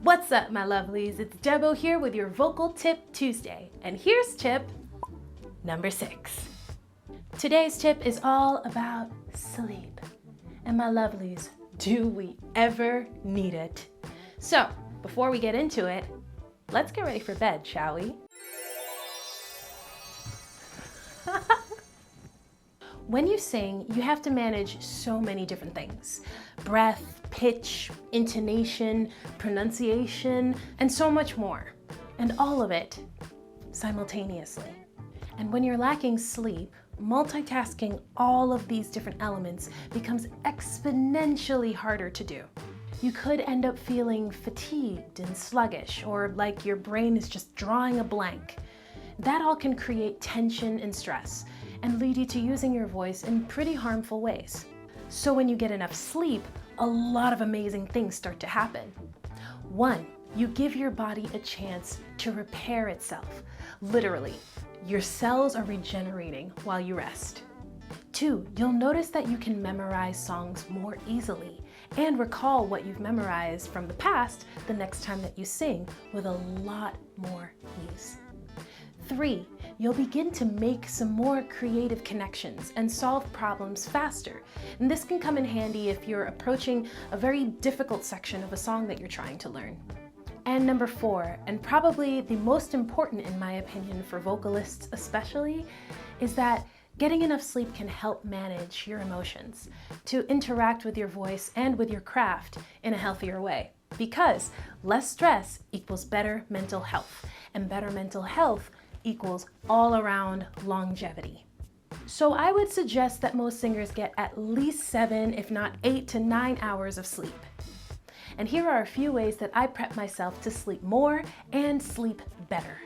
What's up, my lovelies? It's Debo here with your Vocal Tip Tuesday, and here's tip number 6. Today's tip is all about sleep. And my lovelies, do we ever need it? So, before we get into it, let's get ready for bed, shall we? When you sing, you have to manage so many different things. Breath, pitch, intonation, pronunciation, and so much more. And all of it simultaneously. And when you're lacking sleep, multitasking all of these different elements becomes exponentially harder to do. You could end up feeling fatigued and sluggish, or like your brain is just drawing a blank. That all can create tension and stress, and lead you to using your voice in pretty harmful ways. So when you get enough sleep, a lot of amazing things start to happen. 1, you give your body a chance to repair itself. Literally, your cells are regenerating while you rest. 2, you'll notice that you can memorize songs more easily and recall what you've memorized from the past the next time that you sing with a lot more ease. 3, you'll begin to make some more creative connections and solve problems faster. And this can come in handy if you're approaching a very difficult section of a song that you're trying to learn. And number 4, and probably the most important in my opinion for vocalists especially, is that getting enough sleep can help manage your emotions, to interact with your voice and with your craft in a healthier way. Because less stress equals better mental health, and better mental health equals all-around longevity. So I would suggest that most singers get at least 7, if not 8 to 9 hours of sleep. And here are a few ways that I prep myself to sleep more and sleep better.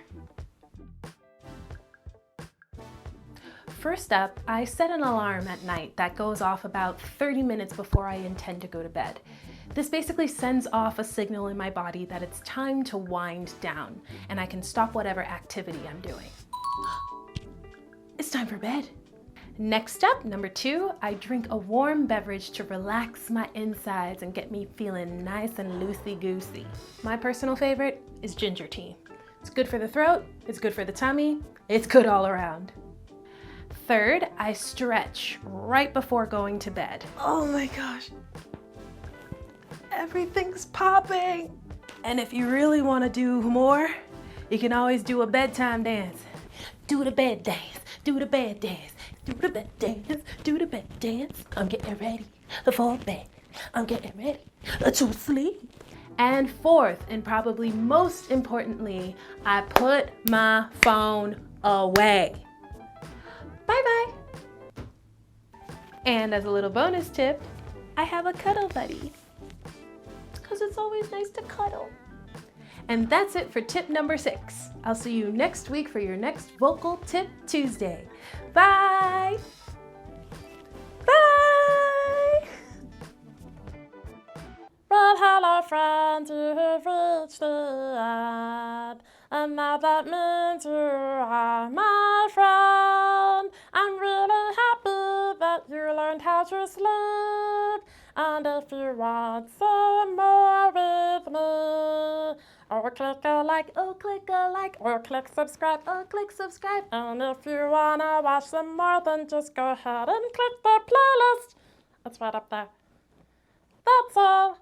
First up, I set an alarm at night that goes off about 30 minutes before I intend to go to bed. This basically sends off a signal in my body that it's time to wind down and I can stop whatever activity I'm doing. It's time for bed. Next up, number 2, I drink a warm beverage to relax my insides and get me feeling nice and loosey-goosey. My personal favorite is ginger tea. It's good for the throat, it's good for the tummy, it's good all around. Third, I stretch right before going to bed. Oh my gosh. Everything's popping. And if you really want to do more, you can always do a bedtime dance. Do the bed dance, do the bed dance, do the bed dance, do the bed dance. I'm getting ready for bed. I'm getting ready to sleep. And fourth, and probably most importantly, I put my phone away. Bye-bye. And as a little bonus tip, I have a cuddle buddy. Because it's always nice to cuddle. And that's it for tip number 6. I'll see you next week for your next Vocal Tip Tuesday. Bye! Bye! Well, hello friends, you've reached the end. And now that means you are my friend. I'm really happy that you learned how to sleep. And if you want some more with me, or click a like, or click subscribe, And if you wanna watch some more, then just go ahead and click the playlist. It's right up there. That's all.